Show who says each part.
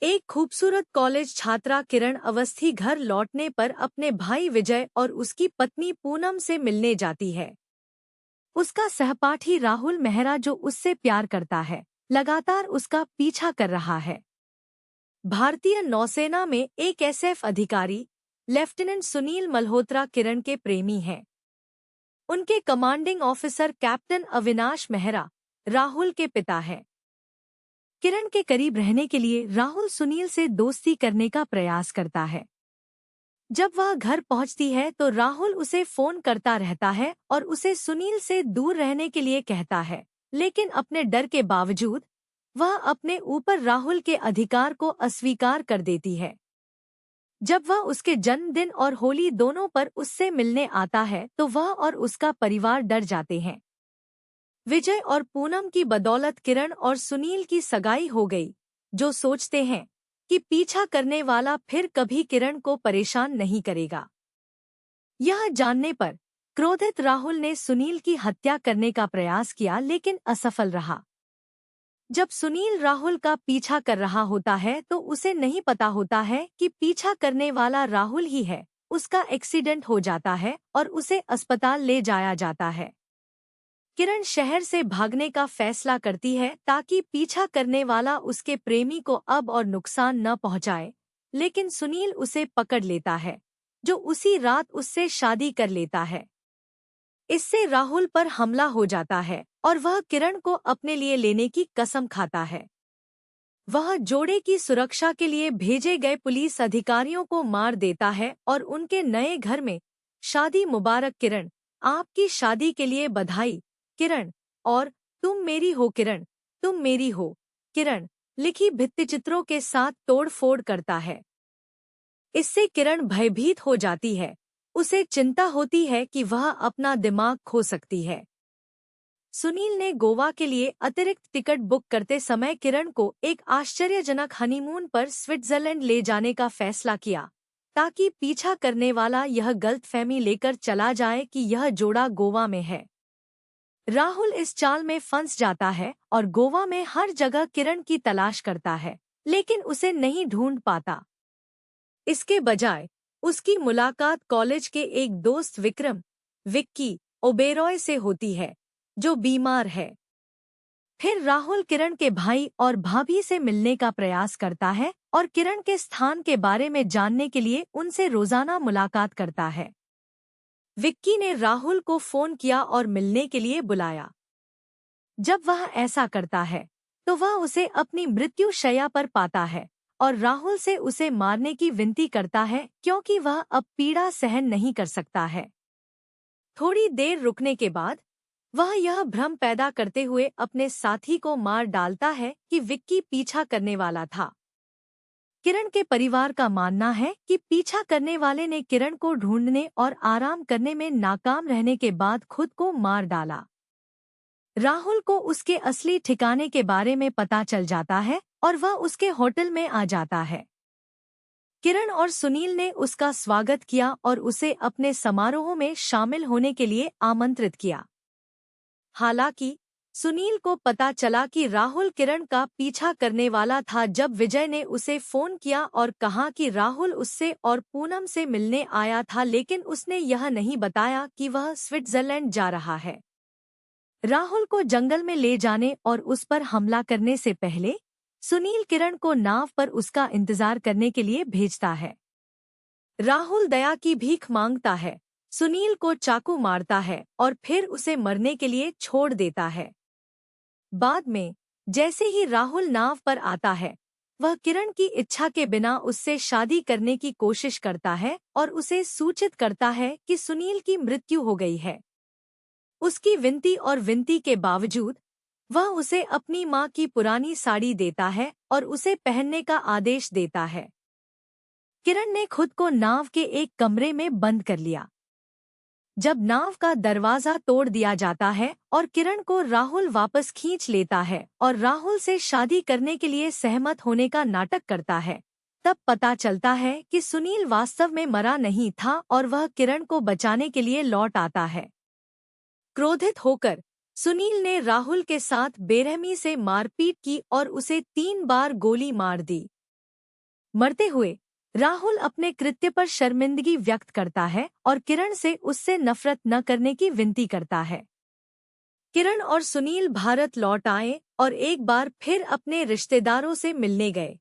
Speaker 1: एक खूबसूरत कॉलेज छात्रा किरण अवस्थी घर लौटने पर अपने भाई विजय और उसकी पत्नी पूनम से मिलने जाती है। उसका सहपाठी राहुल मेहरा, जो उससे प्यार करता है, लगातार उसका पीछा कर रहा है। भारतीय नौसेना में एक एसएफ अधिकारी लेफ्टिनेंट सुनील मल्होत्रा किरण के प्रेमी हैं। उनके commanding officer captain Avinash Mehra Rahul के पिता हैं। किरण के करीब रहने के लिए राहुल सुनील से दोस्ती करने का प्रयास करता है। जब वह घर पहुंचती है तो राहुल उसे फोन करता रहता है और उसे सुनील से दूर रहने के लिए कहता है, लेकिन अपने डर के बावजूद वह अपने ऊपर राहुल के अधिकार को अस्वीकार कर देती है। जब वह उसके जन्मदिन और होली दोनों पर उससे मिलने आता है तो वह और उसका परिवार डर जाते हैं। विजय और पूनम की बदौलत किरण और सुनील की सगाई हो गई, जो सोचते हैं कि पीछा करने वाला फिर कभी किरण को परेशान नहीं करेगा। यह जानने पर क्रोधित राहुल ने सुनील की हत्या करने का प्रयास किया, लेकिन असफल रहा। जब सुनील राहुल का पीछा कर रहा होता है तो उसे नहीं पता होता है कि पीछा करने वाला राहुल ही है। उसका एक्सीडेंट हो जाता है और उसे अस्पताल ले जाया जाता है। किरण शहर से भागने का फैसला करती है ताकि पीछा करने वाला उसके प्रेमी को अब और नुकसान न पहुंचाए, लेकिन सुनील उसे पकड़ लेता है, जो उसी रात उससे शादी कर लेता है। इससे राहुल पर हमला हो जाता है और वह किरण को अपने लिए लेने की कसम खाता है। वह जोड़े की सुरक्षा के लिए भेजे गए पुलिस अधिकारियों को मार देता है और उनके नए घर में शादी मुबारक किरण, आपकी शादी के लिए बधाई किरण, और तुम मेरी हो किरण, तुम मेरी हो किरण लिखी भित्तिचित्रों के साथ तोड़-फोड़ करता है। इससे किरण भयभीत हो जाती है। उसे चिंता होती है कि वह अपना दिमाग खो सकती है। सुनील ने गोवा के लिए अतिरिक्त टिकट बुक करते समय किरण को एक आश्चर्यजनक हनीमून पर स्विट्जरलैंड ले जाने का फैसला किया, ताकि पीछा करने वाला यह गलतफहमी लेकर चला जाए कि यह जोड़ा गोवा में है। राहुल इस चाल में फंस जाता है और गोवा में हर जगह किरण की तलाश करता है, लेकिन उसे नहीं ढूंढ पाता। इसके बजाय उसकी मुलाकात कॉलेज के एक दोस्त विक्की ओबेरॉय से होती है, जो बीमार है। फिर राहुल किरण के भाई और भाभी से मिलने का प्रयास करता है और किरण के स्थान के बारे में जानने के लिए उनसे रोजाना मुलाकात करता है। विक्की ने राहुल को फोन किया और मिलने के लिए बुलाया। जब वह ऐसा करता है तो वह उसे अपनी मृत्यु शैया पर पाता है और राहुल से उसे मारने की विनती करता है, क्योंकि वह अब पीड़ा सहन नहीं कर सकता है। थोड़ी देर रुकने के बाद वह यह भ्रम पैदा करते हुए अपने साथी को मार डालता है कि विक्की पीछा करने वाला था। किरण के परिवार का मानना है कि पीछा करने वाले ने किरण को ढूंढने और आराम करने में नाकाम रहने के बाद खुद को मार डाला। राहुल को उसके असली ठिकाने के बारे में पता चल जाता है और वह उसके होटल में आ जाता है। किरण और सुनील ने उसका स्वागत किया और उसे अपने समारोह में शामिल होने के लिए आमंत्रित किया। हालांकि सुनील को पता चला कि राहुल किरण का पीछा करने वाला था जब विजय ने उसे फोन किया और कहा कि राहुल उससे और पूनम से मिलने आया था, लेकिन उसने यह नहीं बताया कि वह स्विट्जरलैंड जा रहा है। राहुल को जंगल में ले जाने और उस पर हमला करने से पहले सुनील किरण को नाव पर उसका इंतजार करने के लिए भेजता है। राहुल दया की भीख मांगता है, सुनील को चाकू मारता है और फिर उसे मरने के लिए छोड़ देता है। बाद में जैसे ही राहुल नाव पर आता है, वह किरण की इच्छा के बिना उससे शादी करने की कोशिश करता है और उसे सूचित करता है कि सुनील की मृत्यु हो गई है। उसकी विनती के बावजूद वह उसे अपनी मां की पुरानी साड़ी देता है और उसे पहनने का आदेश देता है। किरण ने खुद को नाव के एक कमरे में बंद कर लिया। जब नाव का दरवाजा तोड़ दिया जाता है और किरण को राहुल वापस खींच लेता है और राहुल से शादी करने के लिए सहमत होने का नाटक करता है, तब पता चलता है कि सुनील वास्तव में मरा नहीं था और वह किरण को बचाने के लिए लौट आता है। क्रोधित होकर सुनील ने राहुल के साथ बेरहमी से मारपीट की और उसे 3 बार गोली मार दी। मरते हुए राहुल अपने कृत्य पर शर्मिंदगी व्यक्त करता है और किरण से उससे नफरत न करने की विनती करता है। किरण और सुनील भारत लौट आए और एक बार फिर अपने रिश्तेदारों से मिलने गए।